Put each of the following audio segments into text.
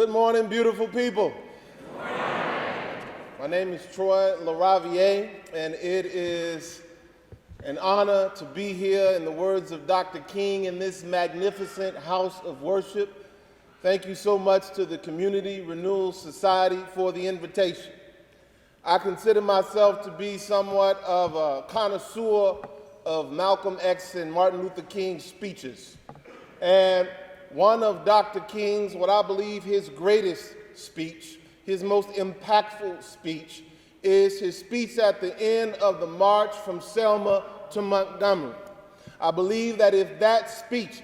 Good morning, beautiful people. Good morning. My name is Troy LaRaviere, and it is an honor to be here in the words of Dr. King in this magnificent house of worship. Thank you so much to the Community Renewal Society for the invitation. I consider myself to be somewhat of a connoisseur of Malcolm X and Martin Luther King's speeches. And one of Dr. King's, what I believe his greatest speech, his most impactful speech, is his speech at the end of the march from Selma to Montgomery. I believe that if that speech,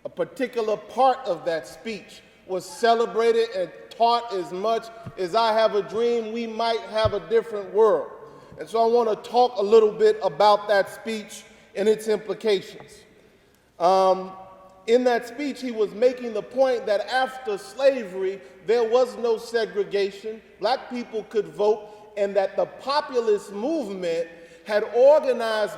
a particular part of that speech, was celebrated and taught as much as I have a dream, we might have a different world. And so I want to talk a little bit about that speech and its implications. In that speech, he was making the point that after slavery, there was no segregation, black people could vote, and that the populist movement had organized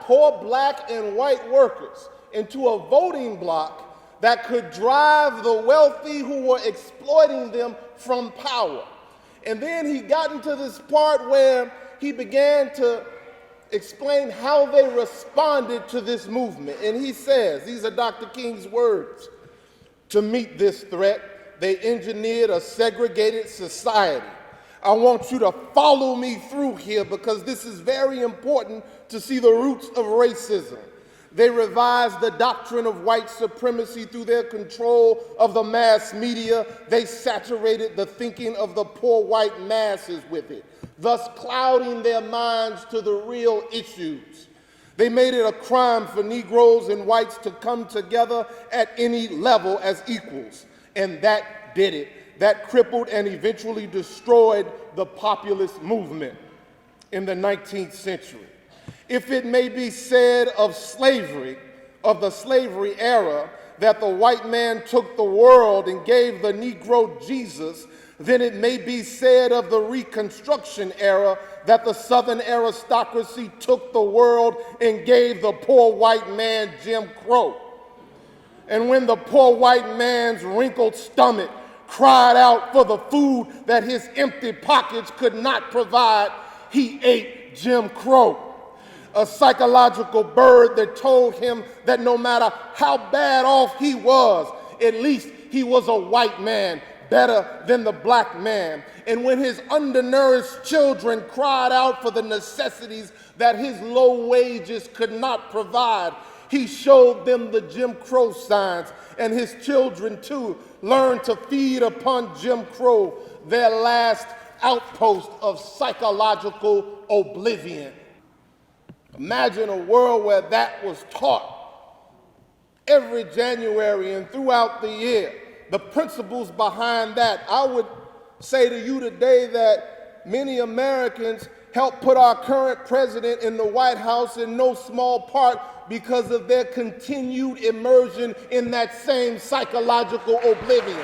poor black and white workers into a voting bloc that could drive the wealthy who were exploiting them from power. And then he got into this part where he began to explain how they responded to this movement. And he says, these are Dr. King's words, to meet this threat, they engineered a segregated society. I want you to follow me through here because this is very important to see the roots of racism. They revised the doctrine of white supremacy through their control of the mass media. They saturated the thinking of the poor white masses with it, thus clouding their minds to the real issues. They made it a crime for Negroes and whites to come together at any level as equals, and that did it. That crippled and eventually destroyed the populist movement in the 19th century. If it may be said of slavery, of the slavery era, that the white man took the world and gave the Negro Jesus, then it may be said of the Reconstruction era that the Southern aristocracy took the world and gave the poor white man Jim Crow. And when the poor white man's wrinkled stomach cried out for the food that his empty pockets could not provide, he ate Jim Crow, a psychological bird that told him that no matter how bad off he was, at least he was a white man, better than the black man. And when his undernourished children cried out for the necessities that his low wages could not provide, he showed them the Jim Crow signs, and his children too learned to feed upon Jim Crow, their last outpost of psychological oblivion. Imagine a world where that was taught every January and throughout the year. The principles behind that. I would say to you today that many Americans helped put our current president in the White House in no small part because of their continued immersion in that same psychological oblivion.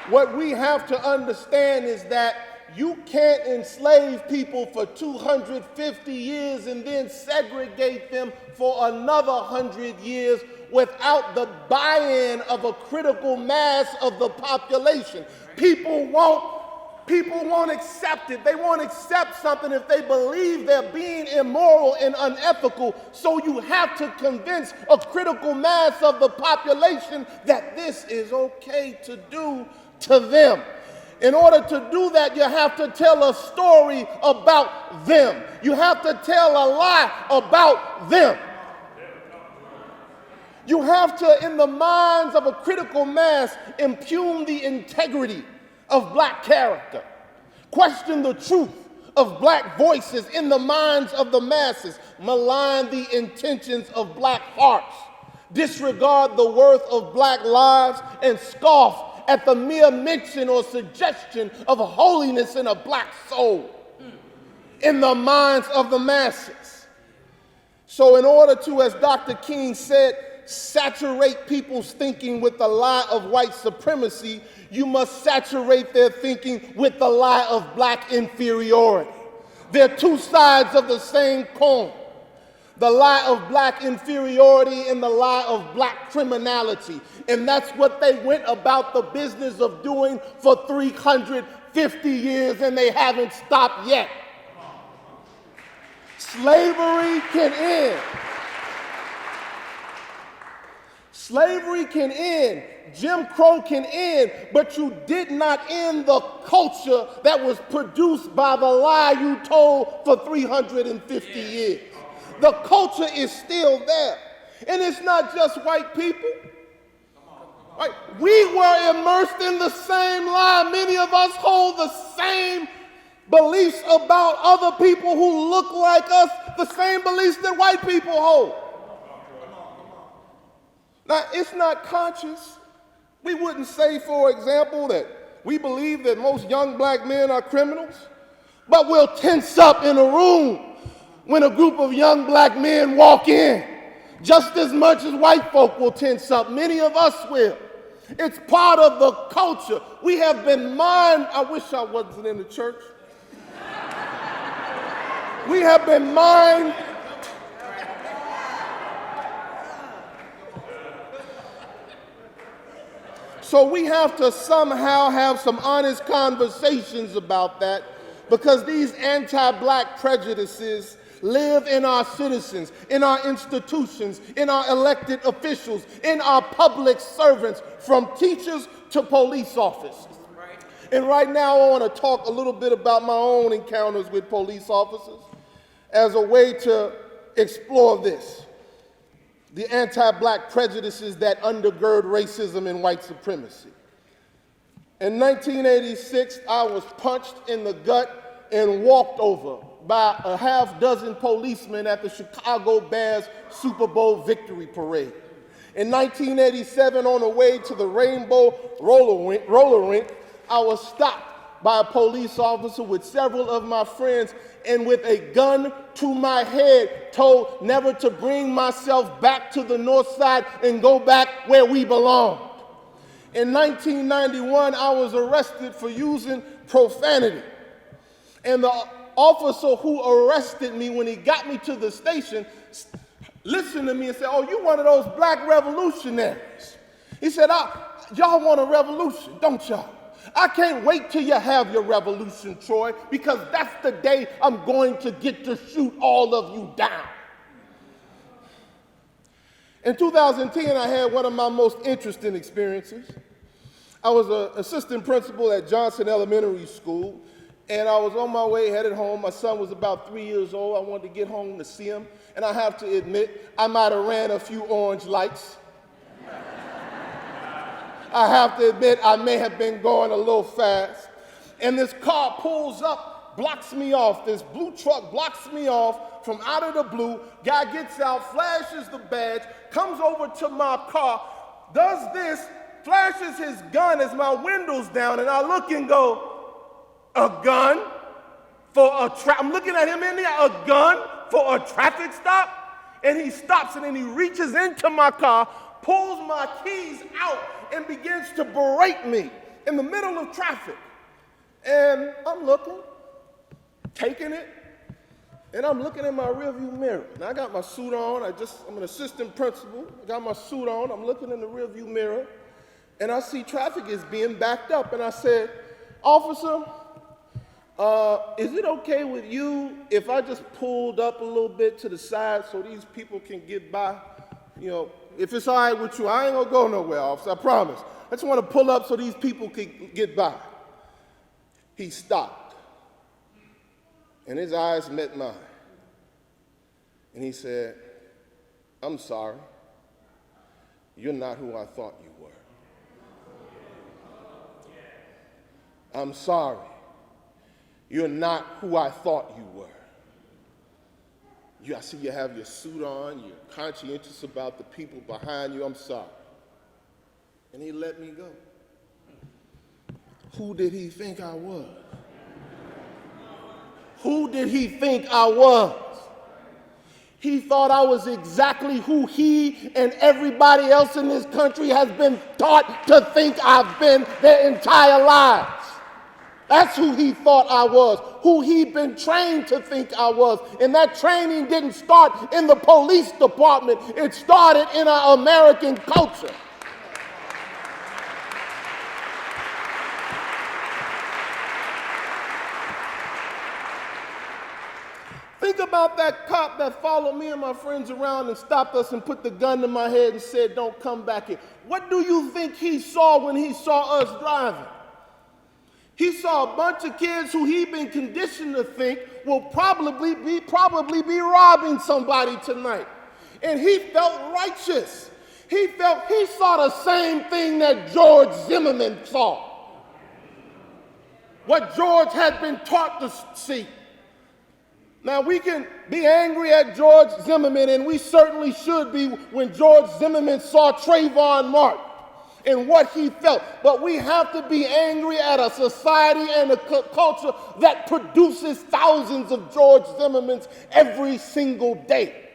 What we have to understand is that you can't enslave people for 250 years and then segregate them for another 100 years without the buy-in of a critical mass of the population. People won't accept it. They won't accept something if they believe they're being immoral and unethical. So you have to convince a critical mass of the population that this is okay to do to them. In order to do that, you have to tell a story about them. You have to tell a lie about them. You have to, in the minds of a critical mass, impugn the integrity of black character. Question the truth of black voices in the minds of the masses. Malign the intentions of black hearts. Disregard the worth of black lives and scoff at the mere mention or suggestion of holiness in a black soul in the minds of the masses. So in order to, as Dr. King said, saturate people's thinking with the lie of white supremacy, you must saturate their thinking with the lie of black inferiority. They're two sides of the same coin. the lie of black inferiority and the lie of black criminality. And that's what they went about the business of doing for 350 years, and they haven't stopped yet. Slavery can end. Slavery can end. Jim Crow can end, but you did not end the culture that was produced by the lie you told for 350 years. The culture is still there. And it's not just white people. Right? We were immersed in the same lie. Many of us hold the same beliefs about other people who look like us, the same beliefs that white people hold. Now, it's not conscious. We wouldn't say, for example, that we believe that most young black men are criminals, but we'll tense up in a room when a group of young black men walk in, just as much as white folk will tense up. Many of us will. It's part of the culture. We have been mined. I wish I wasn't in the church. We have been mined. So we have to somehow have some honest conversations about that, because these anti-black prejudices live in our citizens, in our institutions, in our elected officials, in our public servants, from teachers to police officers. And right now I want to talk a little bit about my own encounters with police officers as a way to explore this. The anti-black prejudices that undergird racism and white supremacy. In 1986, I was punched in the gut and walked over by a half-dozen policemen at the Chicago Bears Super Bowl victory parade. In 1987, on the way to the Rainbow roller rink, I was stopped by a police officer with several of my friends, and with a gun to my head, told never to bring myself back to the north side and go back where we belonged. In 1991, I was arrested for using profanity. And the officer who arrested me, when he got me to the station, listened to me and said, "Oh, you one of those black revolutionaries." He said, "Y'all want a revolution, don't y'all? I can't wait till you have your revolution, Troy, because that's the day I'm going to get to shoot all of you down." In 2010, I had one of my most interesting experiences. I was an assistant principal at Johnson Elementary School, and I was on my way headed home. My son was about 3 years old. I wanted to get home to see him, and I have to admit, I might have ran a few orange lights. I have to admit, I may have been going a little fast. And this car pulls up, blocks me off. This blue truck blocks me off from out of the blue. Guy gets out, flashes the badge, comes over to my car, does this, flashes his gun as my window's down, and I look and go, "A gun for a I'm looking at him in there, "A gun for a traffic stop?" And he stops, and then he reaches into my car, pulls my keys out, and begins to berate me in the middle of traffic. And I'm looking, taking it, and I'm looking in my rearview mirror. Now I got my suit on, I'm an assistant principal, I got my suit on, I'm looking in the rearview mirror, and I see traffic is being backed up, and I said, "Officer, is it okay with you if I just pulled up a little bit to the side so these people can get by? You know, if it's all right with you, I ain't gonna go nowhere, officer, I promise. I just want to pull up so these people can get by." He stopped, and his eyes met mine. And he said, "I'm sorry, you're not who I thought you were. I'm sorry, you're not who I thought you were. I see you have your suit on, you're conscientious about the people behind you, I'm sorry." And he let me go. Who did he think I was? Who did he think I was? He thought I was exactly who he and everybody else in this country has been taught to think I've been their entire lives. That's who he thought I was, who he'd been trained to think I was. And that training didn't start in the police department. It started in our American culture. Think about that cop that followed me and my friends around and stopped us and put the gun to my head and said, "Don't come back here." What do you think he saw when he saw us driving? He saw a bunch of kids who he'd been conditioned to think will probably be robbing somebody tonight. And he felt righteous. He saw the same thing that George Zimmerman saw. What George had been taught to see. Now, we can be angry at George Zimmerman, and we certainly should be when George Zimmerman saw Trayvon Martin and what he felt. But we have to be angry at a society and a culture that produces thousands of George Zimmermans every single day.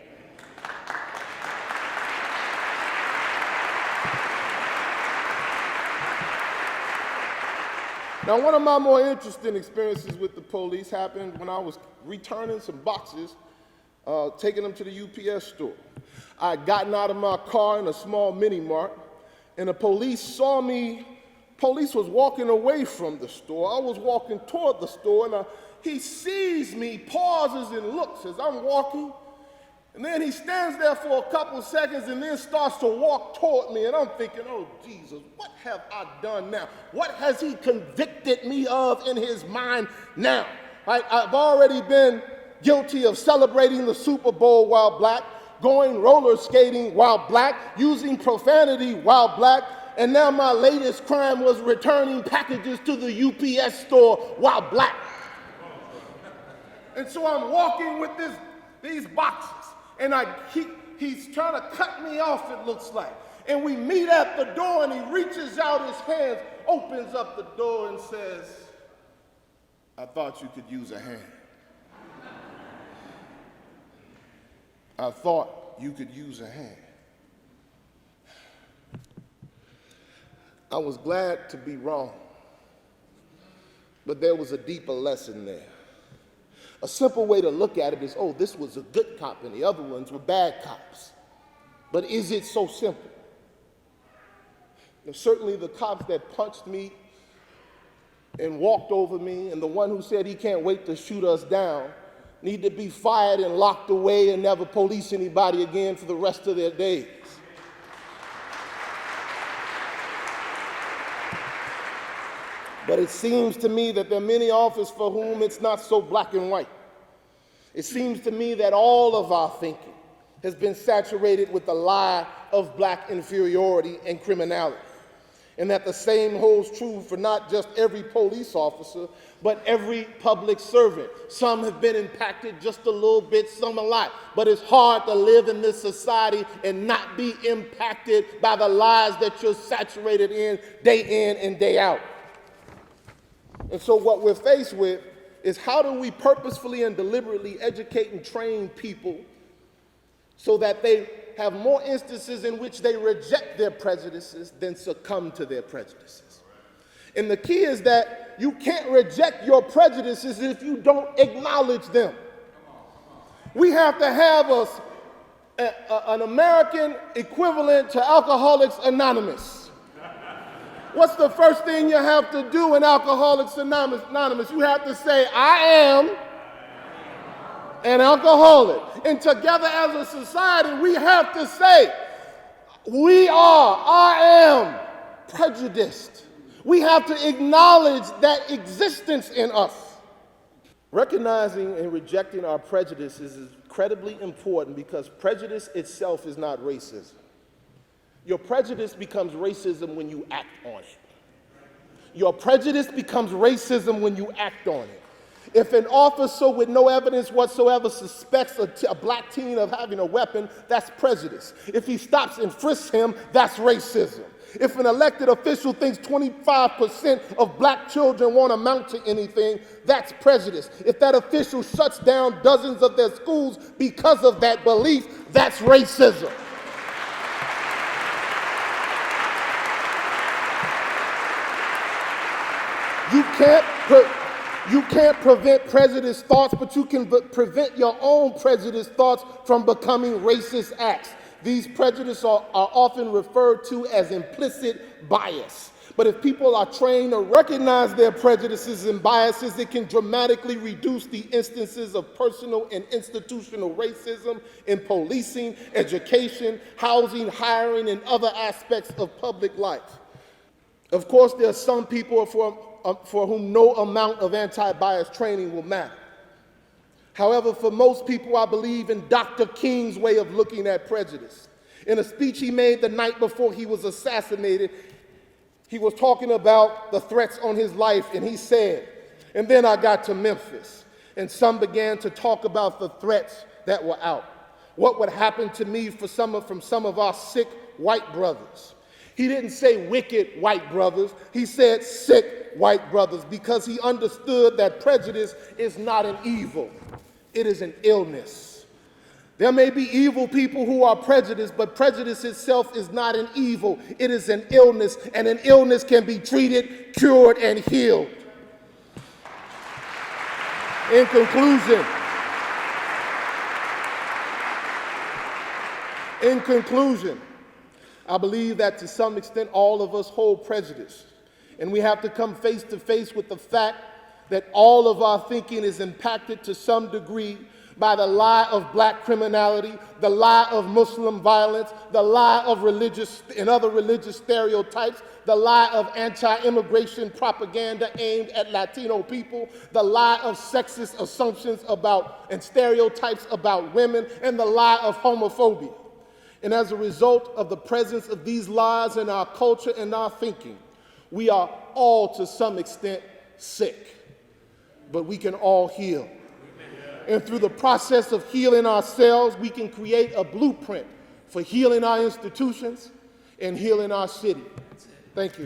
Now, one of my more interesting experiences with the police happened when I was returning some boxes, taking them to the UPS store. I had gotten out of my car in a small mini mart, and the police saw me. Police was walking away from the store. I was walking toward the store, and he sees me, pauses and looks as I'm walking. And then he stands there for a couple seconds and then starts to walk toward me. And I'm thinking, oh, Jesus, what have I done now? What has he convicted me of in his mind now? I've already been guilty of celebrating the Super Bowl while black, going roller skating while black, using profanity while black, and now my latest crime was returning packages to the UPS store while black. And so I'm walking with these boxes. And he's trying to cut me off, it looks like. And we meet at the door, and he reaches out his hands, opens up the door, and says, "I thought you could use a hand. I thought you could use a hand." I was glad to be wrong, but there was a deeper lesson there. A simple way to look at it is, oh, this was a good cop and the other ones were bad cops. But is it so simple? Now, certainly the cops that punched me and walked over me and the one who said he can't wait to shoot us down need to be fired and locked away and never police anybody again for the rest of their days. But it seems to me that there are many officers for whom it's not so black and white. It seems to me that all of our thinking has been saturated with the lie of black inferiority and criminality, and that the same holds true for not just every police officer, but every public servant. Some have been impacted just a little bit, some a lot, but it's hard to live in this society and not be impacted by the lies that you're saturated in and day out. And so what we're faced with is, how do we purposefully and deliberately educate and train people so that they have more instances in which they reject their prejudices than succumb to their prejudices? And the key is that you can't reject your prejudices if you don't acknowledge them. We have to have an American equivalent to Alcoholics Anonymous. What's the first thing you have to do in Alcoholics Anonymous? You have to say, "I am an alcoholic." And together as a society, we have to say, I am prejudiced. We have to acknowledge that existence in us. Recognizing and rejecting our prejudices is incredibly important, because prejudice itself is not racism. Your prejudice becomes racism when you act on it. Your prejudice becomes racism when you act on it. If an officer with no evidence whatsoever suspects a black teen of having a weapon, that's prejudice. If he stops and frisks him, that's racism. If an elected official thinks 25% of black children won't amount to anything, that's prejudice. If that official shuts down dozens of their schools because of that belief, that's racism. You can't prevent prejudiced thoughts, but you can prevent your own prejudiced thoughts from becoming racist acts. These prejudices are often referred to as implicit bias. But if people are trained to recognize their prejudices and biases, it can dramatically reduce the instances of personal and institutional racism in policing, education, housing, hiring, and other aspects of public life. Of course, there are some people for whom no amount of anti-bias training will matter. However, for most people, I believe in Dr. King's way of looking at prejudice. In a speech he made the night before he was assassinated, he was talking about the threats on his life, and he said, "And then I got to Memphis, and some began to talk about the threats that were out. What would happen to me from some of our sick white brothers." He didn't say wicked white brothers, he said sick white brothers, because he understood that prejudice is not an evil, it is an illness. There may be evil people who are prejudiced, but prejudice itself is not an evil, it is an illness, and an illness can be treated, cured, and healed. In conclusion, I believe that to some extent all of us hold prejudice, and we have to come face to face with the fact that all of our thinking is impacted to some degree by the lie of black criminality, the lie of Muslim violence, the lie of religious and other religious stereotypes, the lie of anti-immigration propaganda aimed at Latino people, the lie of sexist assumptions about and stereotypes about women, and the lie of homophobia. And as a result of the presence of these lies in our culture and our thinking, we are all to some extent sick, but we can all heal. And through the process of healing ourselves, we can create a blueprint for healing our institutions and healing our city. Thank you.